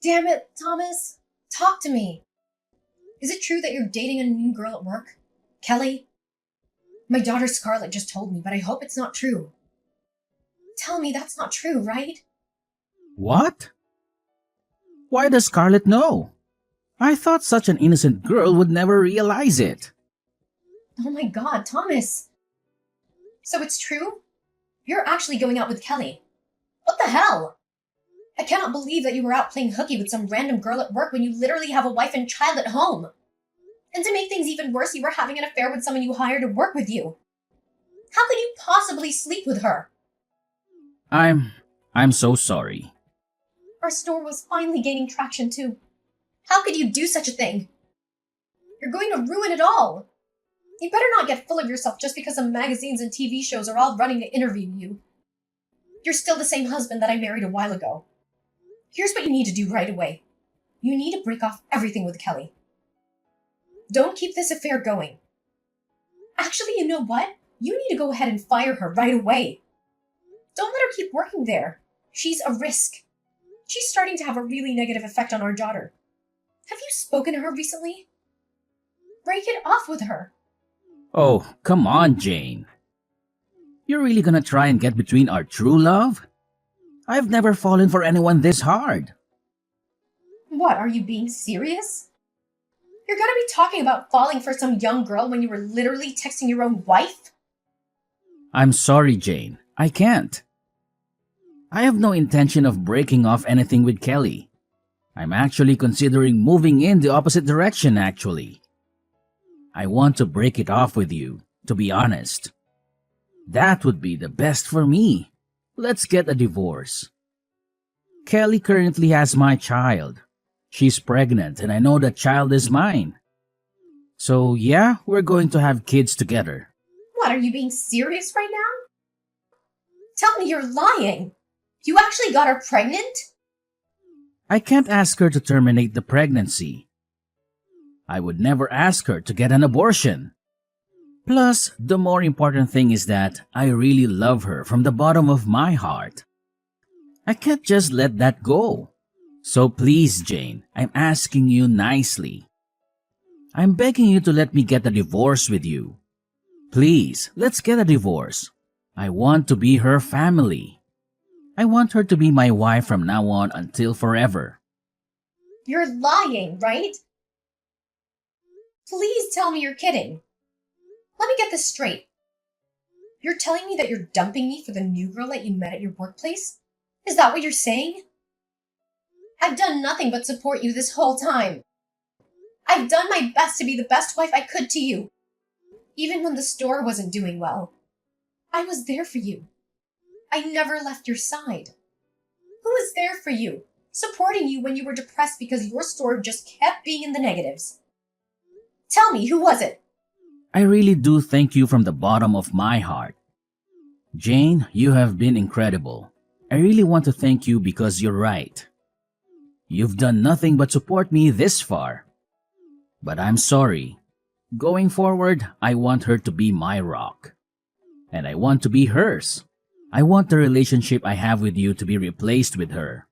Damn it, Thomas. Talk to me. Is it true that you're dating a new girl at work? Kelly? My daughter Scarlett just told me, but I hope it's not true. Tell me that's not true, right? What? Why does Scarlett know? I thought such an innocent girl would never realize it. Oh my god, Thomas. So it's true? You're actually going out with Kelly. What the hell? I cannot believe that you were out playing hooky with some random girl at work when you literally have a wife and child at home. And to make things even worse, you were having an affair with someone you hired to work with you. How could you possibly sleep with her? I'm so sorry. Our store was finally gaining traction too. How could you do such a thing? You're going to ruin it all. You better not get full of yourself just because some magazines and TV shows are all running to interview you. You're still the same husband that I married a while ago. Here's what you need to do right away. You need to break off everything with Kelly. Don't keep this affair going. Actually, you know what? You need to go ahead and fire her right away. Don't let her keep working there. She's a risk. She's starting to have a really negative effect on our daughter. Have you spoken to her recently? Break it off with her. Oh, come on, Jane. You're really gonna try and get between our true love? I've never fallen for anyone this hard. What, are you being serious? You're gonna be talking about falling for some young girl when you were literally texting your own wife? I'm sorry, Jane. I can't. I have no intention of breaking off anything with Kelly. I'm actually considering moving in the opposite direction, actually. I want to break it off with you, to be honest. That would be the best for me. Let's get a divorce. Kelly currently has my child. She's pregnant and I know that child is mine. So yeah, we're going to have kids together. What, are you being serious right now? Tell me you're lying. You actually got her pregnant? I can't ask her to terminate the pregnancy. I would never ask her to get an abortion. Plus, the more important thing is that I really love her from the bottom of my heart. I can't just let that go. So please, Jane, I'm asking you nicely. I'm begging you to let me get a divorce with you. Please, let's get a divorce. I want to be her family. I want her to be my wife from now on until forever. You're lying, right? Please tell me you're kidding. Let me get this straight. You're telling me that you're dumping me for the new girl that you met at your workplace? Is that what you're saying? I've done nothing but support you this whole time. I've done my best to be the best wife I could to you. Even when the store wasn't doing well. I was there for you. I never left your side. Who was there for you, supporting you when you were depressed because your store just kept being in the negatives? Tell me, who was it? I really do thank you from the bottom of my heart. Jane, you have been incredible. I really want to thank you because you're right. You've done nothing but support me this far. But I'm sorry. Going forward, I want her to be my rock. And I want to be hers. I want the relationship I have with you to be replaced with her.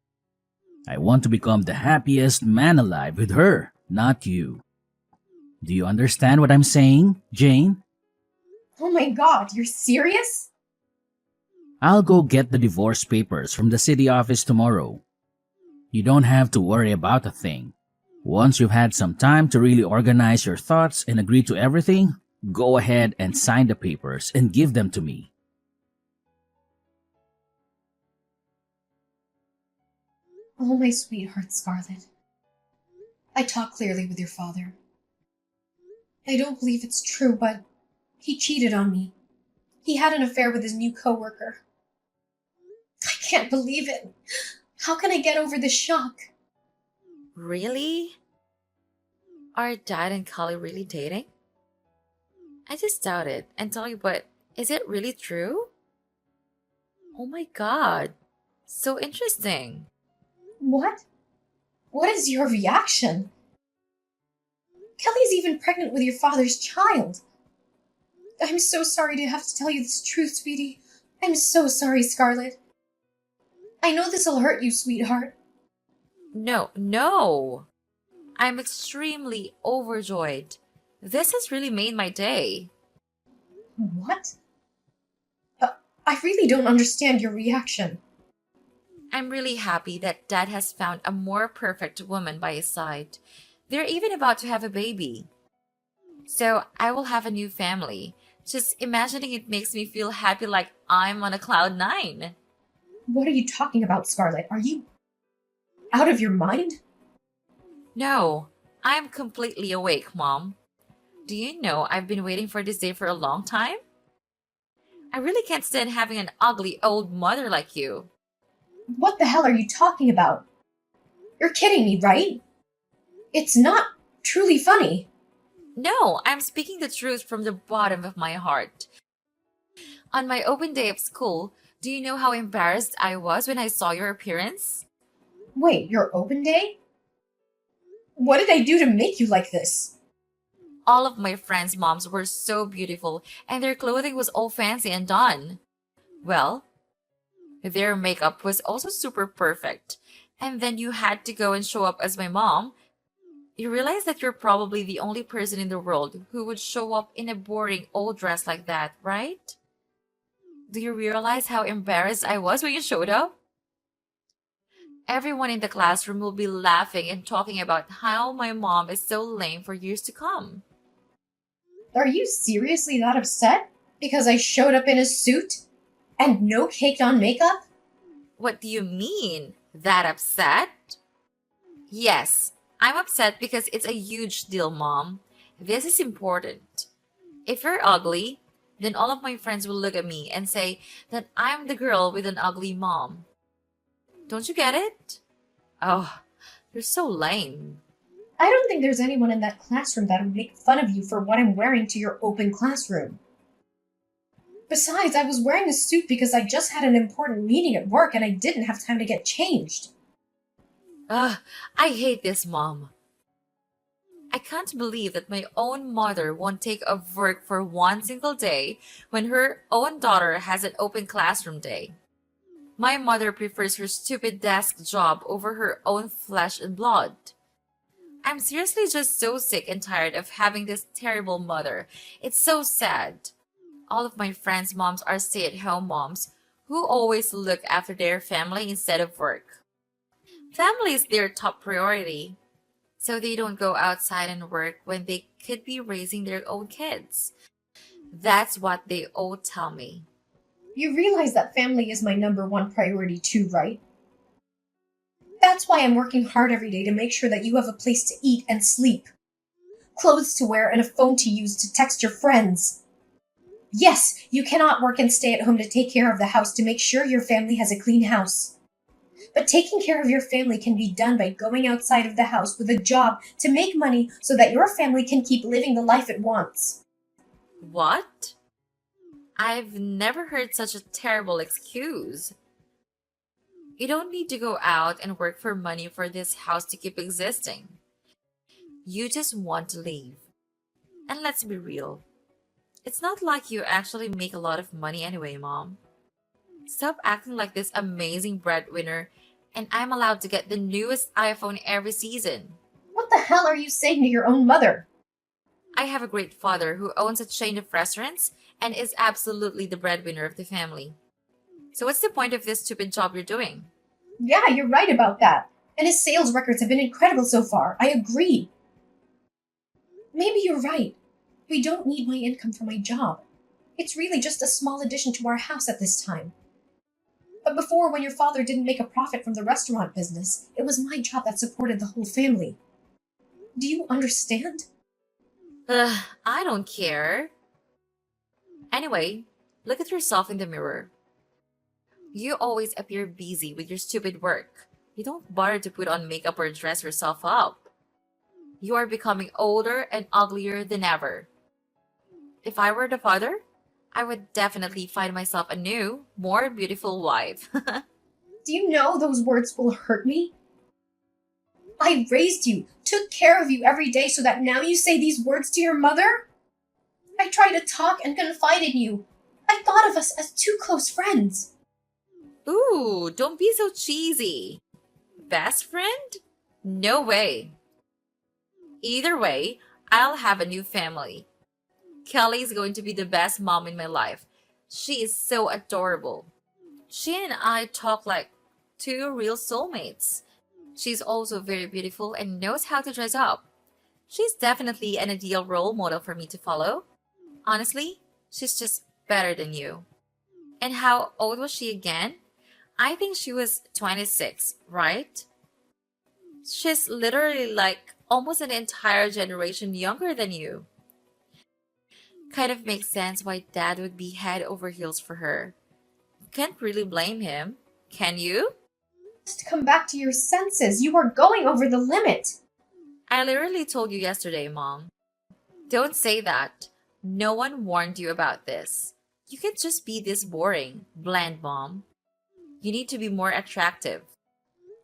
I want to become the happiest man alive with her, not you. Do you understand what I'm saying, Jane? Oh my god, you're serious? I'll go get the divorce papers from the city office tomorrow. You don't have to worry about a thing. Once you've had some time to really organize your thoughts and agree to everything, go ahead and sign the papers and give them to me. Oh, my sweetheart, Scarlett. I talked clearly with your father. I don't believe it's true, but he cheated on me. He had an affair with his new coworker. I can't believe it. How can I get over this shock? Really? Are Dad and Kali really dating? I just doubt it. And tell you what, is it really true? Oh my god. So interesting. What? What is your reaction? Kelly's even pregnant with your father's child. I'm so sorry to have to tell you this truth, sweetie. I'm so sorry, Scarlett. I know this'll hurt you, sweetheart. No, no. I'm extremely overjoyed. This has really made my day. What? I really don't understand your reaction. I'm really happy that Dad has found a more perfect woman by his side. They're even about to have a baby. So I will have a new family. Just imagining it makes me feel happy like I'm on a cloud nine. What are you talking about, Scarlett? Are you out of your mind? No, I'm completely awake, Mom. Do you know I've been waiting for this day for a long time? I really can't stand having an ugly old mother like you. What the hell are you talking about? You're kidding me, right? It's not truly funny. No, I'm speaking the truth from the bottom of my heart. On my open day of school, do you know how embarrassed I was when I saw your appearance? Wait, your open day? What did I do to make you like this? All of my friends' moms were so beautiful and their clothing was all fancy and done. Well, their makeup was also super perfect. And then you had to go and show up as my mom. You realize that you're probably the only person in the world who would show up in a boring old dress like that, right? Do you realize how embarrassed I was when you showed up? Everyone in the classroom will be laughing and talking about how my mom is so lame for years to come. Are you seriously that upset? Because I showed up in a suit? And no caked on makeup? What do you mean? That upset? Yes, I'm upset because it's a huge deal, Mom. This is important. If you're ugly, then all of my friends will look at me and say that I'm the girl with an ugly mom. Don't you get it? Oh, you're so lame. I don't think there's anyone in that classroom that would make fun of you for what I'm wearing to your open classroom. Besides, I was wearing a suit because I just had an important meeting at work and I didn't have time to get changed. Ugh, I hate this, Mom. I can't believe that my own mother won't take off work for one single day when her own daughter has an open classroom day. My mother prefers her stupid desk job over her own flesh and blood. I'm seriously just so sick and tired of having this terrible mother. It's so sad. All of my friends' moms are stay-at-home moms who always look after their family instead of work. Family is their top priority, so they don't go outside and work when they could be raising their own kids. That's what they all tell me. You realize that family is my number one priority too, right? That's why I'm working hard every day to make sure that you have a place to eat and sleep, clothes to wear, and a phone to use to text your friends. Yes, you cannot work and stay at home to take care of the house to make sure your family has a clean house. But taking care of your family can be done by going outside of the house with a job to make money so that your family can keep living the life it wants. What? I've never heard such a terrible excuse. You don't need to go out and work for money for this house to keep existing. You just want to leave. And let's be real. It's not like you actually make a lot of money anyway, Mom. Stop acting like this amazing breadwinner and I'm allowed to get the newest iPhone every season. What the hell are you saying to your own mother? I have a great father who owns a chain of restaurants and is absolutely the breadwinner of the family. So what's the point of this stupid job you're doing? Yeah, you're right about that. And his sales records have been incredible so far. I agree. Maybe you're right. We don't need my income for my job. It's really just a small addition to our house at this time. But before, when your father didn't make a profit from the restaurant business, it was my job that supported the whole family. Do you understand? I don't care. Anyway, look at yourself in the mirror. You always appear busy with your stupid work. You don't bother to put on makeup or dress yourself up. You are becoming older and uglier than ever. If I were the father, I would definitely find myself a new, more beautiful wife. Do you know those words will hurt me? I raised you, took care of you every day so that now you say these words to your mother? I tried to talk and confide in you. I thought of us as two close friends. Ooh, don't be so cheesy. Best friend? No way. Either way, I'll have a new family. Kelly is going to be the best mom in my life. She is so adorable. She and I talk like two real soulmates. She's also very beautiful and knows how to dress up. She's definitely an ideal role model for me to follow. Honestly, she's just better than you. And how old was she again? I think she was 26, right? She's literally like almost an entire generation younger than you. Kind of makes sense why dad would be head over heels for her. Can't really blame him, can you? Just come back to your senses. You are going over the limit. I literally told you yesterday, Mom. Don't say that. No one warned you about this. You can't just be this boring, bland mom. You need to be more attractive.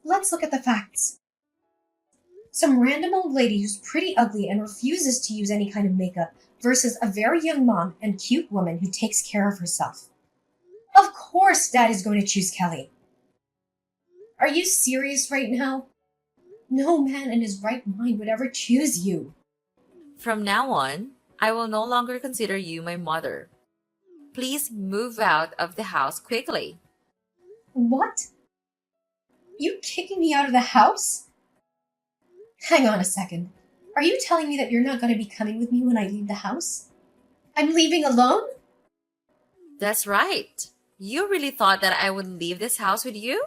Let's look at the facts. Some random old lady who's pretty ugly and refuses to use any kind of makeup versus a very young mom and cute woman who takes care of herself. Of course Dad is going to choose Kelly. Are you serious right now? No man in his right mind would ever choose you. From now on, I will no longer consider you my mother. Please move out of the house quickly. What? You kicking me out of the house? Hang on a second. Are you telling me that you're not going to be coming with me when I leave the house? I'm leaving alone? That's right. You really thought that I would leave this house with you?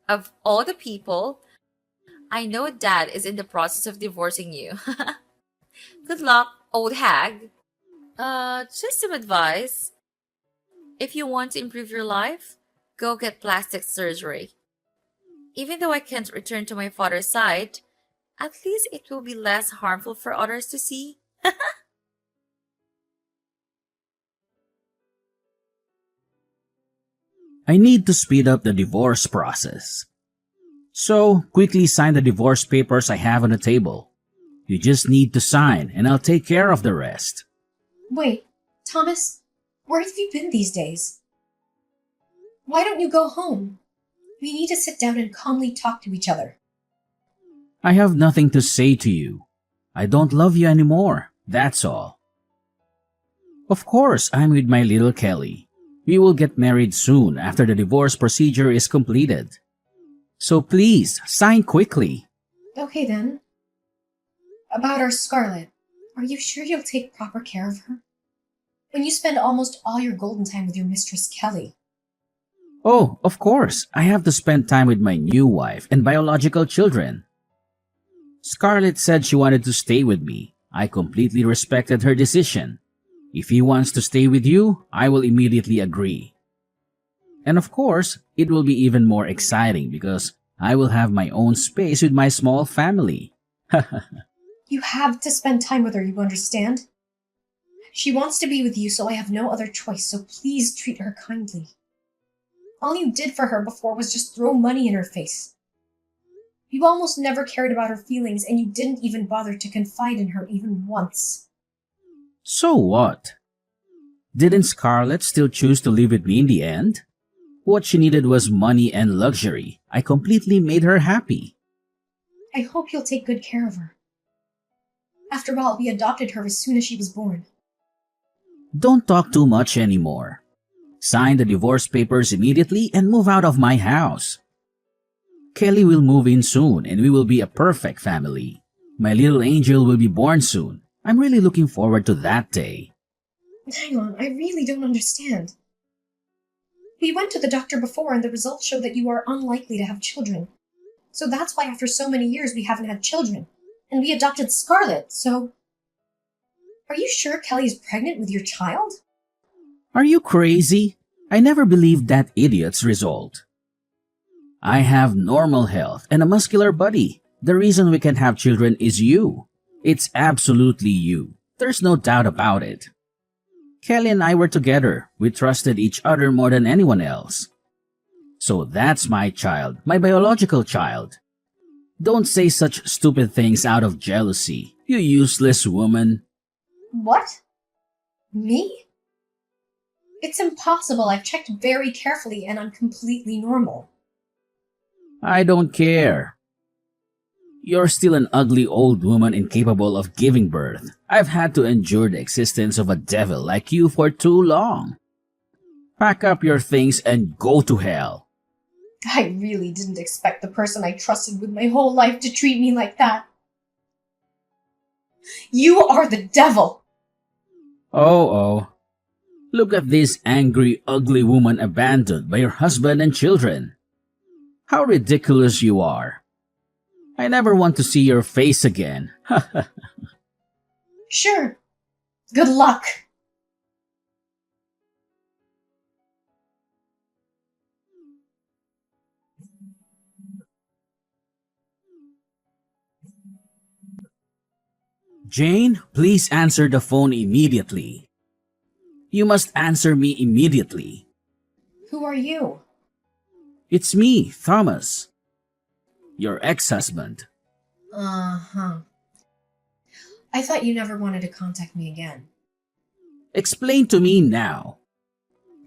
Of all the people, I know Dad is in the process of divorcing you. Good luck, old hag. Just some advice. If you want to improve your life, go get plastic surgery. Even though I can't return to my father's side, at least it will be less harmful for others to see. I need to speed up the divorce process. So, quickly sign the divorce papers I have on the table. You just need to sign, and I'll take care of the rest. Wait, Thomas, where have you been these days? Why don't you go home? We need to sit down and calmly talk to each other. I have nothing to say to you. I don't love you anymore, that's all. Of course, I'm with my little Kelly. We will get married soon after the divorce procedure is completed. So please, sign quickly. Okay then. About our Scarlet, are you sure you'll take proper care of her? When you spend almost all your golden time with your mistress Kelly. Oh, of course, I have to spend time with my new wife and biological children. Scarlett said she wanted to stay with me. I completely respected her decision. If he wants to stay with you, I will immediately agree. And of course, it will be even more exciting because I will have my own space with my small family. You have to spend time with her, you understand? She wants to be with you, so I have no other choice, so please treat her kindly. All you did for her before was just throw money in her face. You almost never cared about her feelings, and you didn't even bother to confide in her even once. So what? Didn't Scarlett still choose to live with me in the end? What she needed was money and luxury. I completely made her happy. I hope you'll take good care of her. After all, we adopted her as soon as she was born. Don't talk too much anymore. Sign the divorce papers immediately and move out of my house. Kelly will move in soon and we will be a perfect family. My little angel will be born soon. I'm really looking forward to that day. Hang on, I really don't understand. We went to the doctor before and the results show that you are unlikely to have children. So that's why after so many years we haven't had children. And we adopted Scarlett, so... Are you sure Kelly is pregnant with your child? Are you crazy? I never believed that idiot's result. I have normal health and a muscular body. The reason we can have children is you. It's absolutely you. There's no doubt about it. Kelly and I were together. We trusted each other more than anyone else. So that's my child, my biological child. Don't say such stupid things out of jealousy, you useless woman. What? Me? It's impossible. I've checked very carefully and I'm completely normal. I don't care. You're still an ugly old woman incapable of giving birth. I've had to endure the existence of a devil like you for too long. Pack up your things and go to hell. I really didn't expect the person I trusted with my whole life to treat me like that. You are the devil! Oh. Look at this angry, ugly woman abandoned by her husband and children. How ridiculous you are. I never want to see your face again. Sure. Good luck. Jane, please answer the phone immediately. You must answer me immediately. Who are you? It's me, Thomas. Your ex-husband. Uh-huh. I thought you never wanted to contact me again. Explain to me now.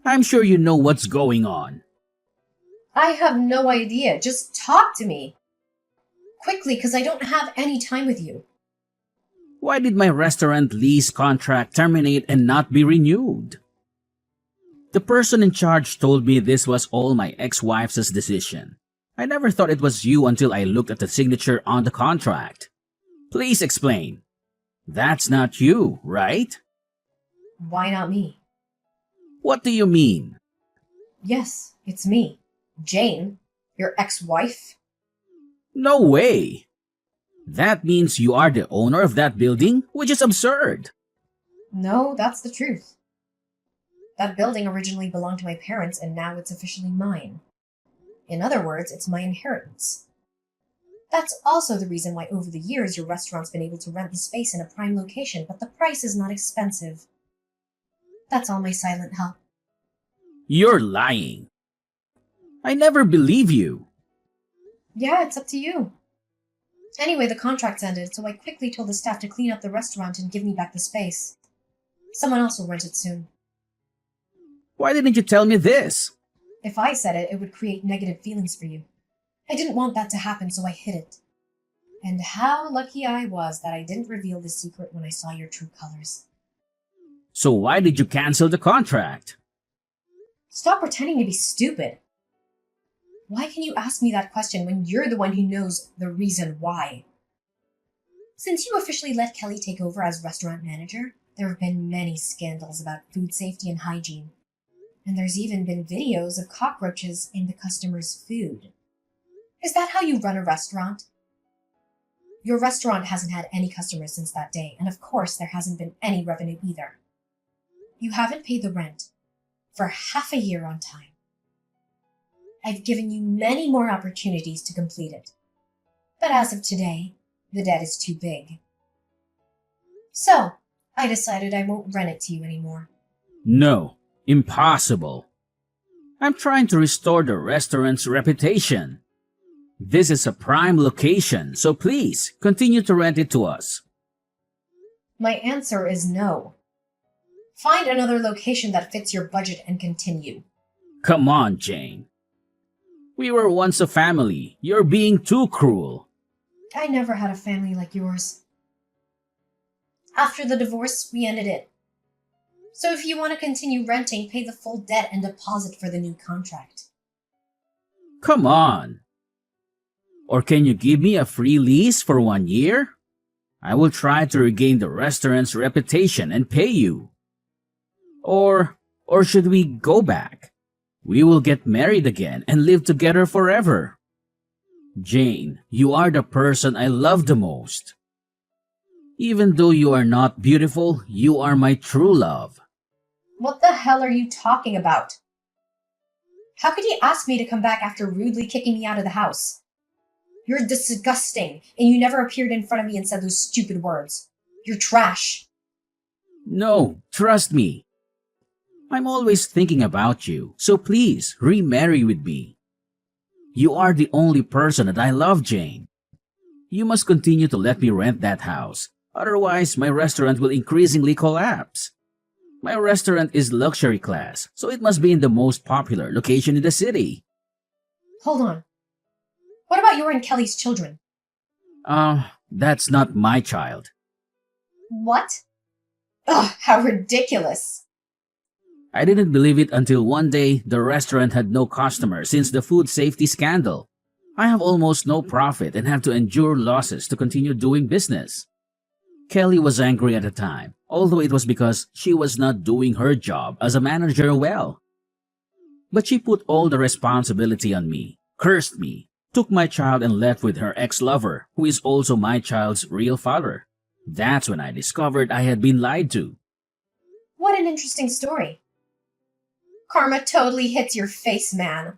I'm sure you know what's going on. I have no idea. Just talk to me. Quickly, because I don't have any time with you. Why did my restaurant lease contract terminate and not be renewed? The person in charge told me this was all my ex-wife's decision. I never thought it was you until I looked at the signature on the contract. Please explain. That's not you, right? Why not me? What do you mean? Yes, it's me. Jane, your ex-wife. No way! That means you are the owner of that building, which is absurd. No, that's the truth. That building originally belonged to my parents and now it's officially mine. In other words, it's my inheritance. That's also the reason why over the years your restaurant's been able to rent the space in a prime location, but the price is not expensive. That's all my silent help. You're lying. I never believe you. Yeah, it's up to you. Anyway, the contract's ended, so I quickly told the staff to clean up the restaurant and give me back the space. Someone else will rent it soon. Why didn't you tell me this? If I said it, it would create negative feelings for you. I didn't want that to happen, so I hid it. And how lucky I was that I didn't reveal the secret when I saw your true colors. So why did you cancel the contract? Stop pretending to be stupid. Why can you ask me that question when you're the one who knows the reason why? Since you officially let Kelly take over as restaurant manager, there have been many scandals about food safety and hygiene. And there's even been videos of cockroaches in the customers' food. Is that how you run a restaurant? Your restaurant hasn't had any customers since that day, and of course there hasn't been any revenue either. You haven't paid the rent for half a year on time. I've given you many more opportunities to complete it. But as of today, the debt is too big. So, I decided I won't rent it to you anymore. No, impossible. I'm trying to restore the restaurant's reputation. This is a prime location, so please continue to rent it to us. My answer is no. Find another location that fits your budget and continue. Come on, Jane. We were once a family. You're being too cruel. I never had a family like yours. After the divorce, we ended it. So if you want to continue renting, pay the full debt and deposit for the new contract. Come on. Or can you give me a free lease for 1 year? I will try to regain the restaurant's reputation and pay you. Or should we go back? We will get married again and live together forever. Jane, you are the person I love the most. Even though you are not beautiful, you are my true love. What the hell are you talking about? How could you ask me to come back after rudely kicking me out of the house? You're disgusting, and you never appeared in front of me and said those stupid words. You're trash. No, trust me. I'm always thinking about you, so please remarry with me. You are the only person that I love, Jane. You must continue to let me rent that house, otherwise my restaurant will increasingly collapse. My restaurant is luxury class, so it must be in the most popular location in the city. Hold on. What about your and Kelly's children? That's not my child. What? Ugh, how ridiculous. I didn't believe it until one day the restaurant had no customers since the food safety scandal. I have almost no profit and have to endure losses to continue doing business. Kelly was angry at the time, although it was because she was not doing her job as a manager well. But she put all the responsibility on me, cursed me, took my child and left with her ex-lover, who is also my child's real father. That's when I discovered I had been lied to. What an interesting story. Karma totally hits your face, man.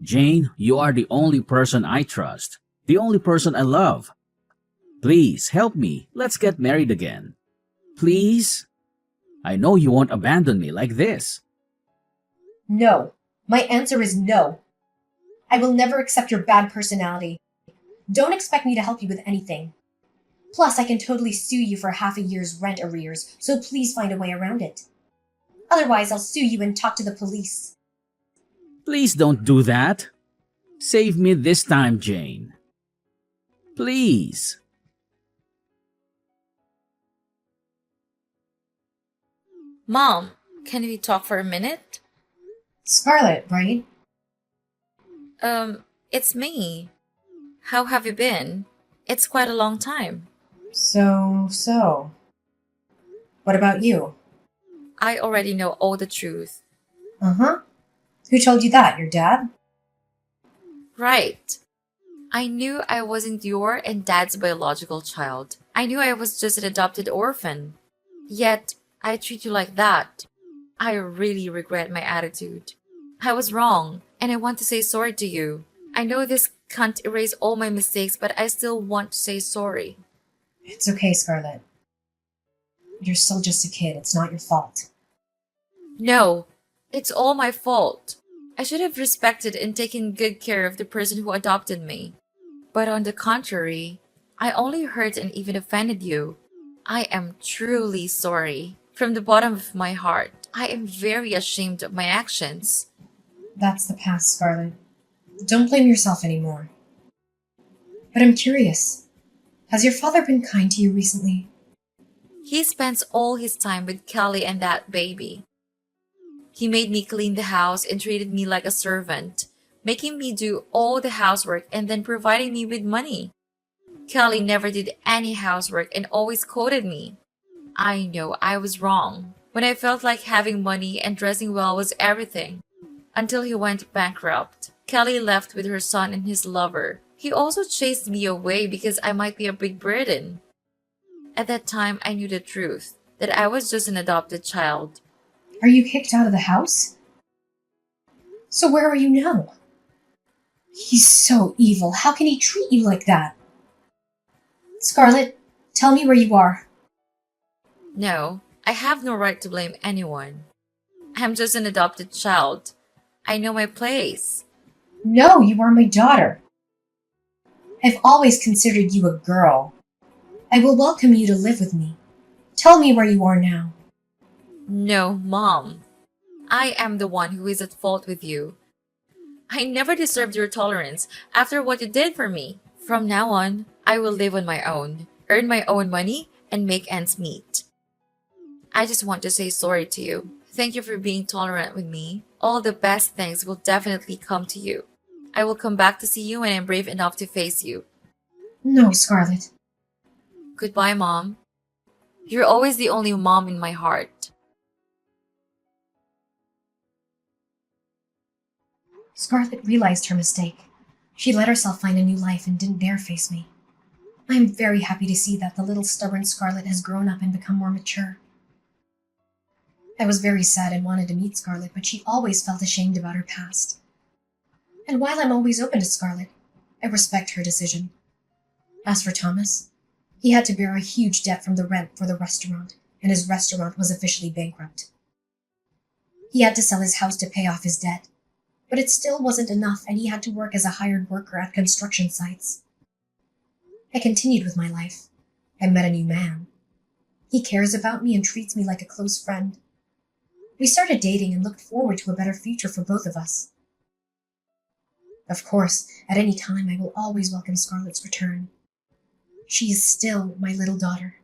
Jane, you are the only person I trust, the only person I love. Please help me. Let's get married again. Please? I know you won't abandon me like this. No. My answer is no. I will never accept your bad personality. Don't expect me to help you with anything. Plus, I can totally sue you for half a year's rent arrears, so please find a way around it. Otherwise, I'll sue you and talk to the police. Please don't do that. Save me this time, Jane. Please. Mom, can we talk for a minute? Scarlet, right? It's me. How have you been? It's quite a long time. So. What about you? I already know all the truth. Uh-huh. Who told you that? Your dad? Right. I knew I wasn't your and Dad's biological child. I knew I was just an adopted orphan. Yet, I treat you like that. I really regret my attitude. I was wrong, and I want to say sorry to you. I know this can't erase all my mistakes, but I still want to say sorry. It's okay, Scarlet. You're still just a kid. It's not your fault. No, it's all my fault. I should have respected and taken good care of the person who adopted me. But on the contrary, I only hurt and even offended you. I am truly sorry. From the bottom of my heart, I am very ashamed of my actions. That's the past, Scarlet. Don't blame yourself anymore. But I'm curious. Has your father been kind to you recently? He spends all his time with Kelly and that baby. He made me clean the house and treated me like a servant, making me do all the housework and then providing me with money. Kelly never did any housework and always quoted me. I know I was wrong when I felt like having money and dressing well was everything. Until he went bankrupt. Kelly left with her son and his lover. He also chased me away because I might be a big burden. At that time, I knew the truth, that I was just an adopted child. Are you kicked out of the house? So where are you now? He's so evil. How can he treat you like that? Scarlet, tell me where you are. No, I have no right to blame anyone. I'm just an adopted child. I know my place. No, you are my daughter. I've always considered you a girl. I will welcome you to live with me. Tell me where you are now. No, Mom. I am the one who is at fault with you. I never deserved your tolerance after what you did for me. From now on, I will live on my own, earn my own money, and make ends meet. I just want to say sorry to you. Thank you for being tolerant with me. All the best things will definitely come to you. I will come back to see you when I'm brave enough to face you. No, Scarlet. Goodbye, Mom. You're always the only mom in my heart. Scarlet realized her mistake. She let herself find a new life and didn't dare face me. I am very happy to see that the little stubborn Scarlet has grown up and become more mature. I was very sad and wanted to meet Scarlet, but she always felt ashamed about her past. And while I'm always open to Scarlet, I respect her decision. As for Thomas, he had to bear a huge debt from the rent for the restaurant, and his restaurant was officially bankrupt. He had to sell his house to pay off his debt, but it still wasn't enough, and he had to work as a hired worker at construction sites. I continued with my life. I met a new man. He cares about me and treats me like a close friend. We started dating and looked forward to a better future for both of us. Of course, at any time I will always welcome Scarlet's return. She is still my little daughter.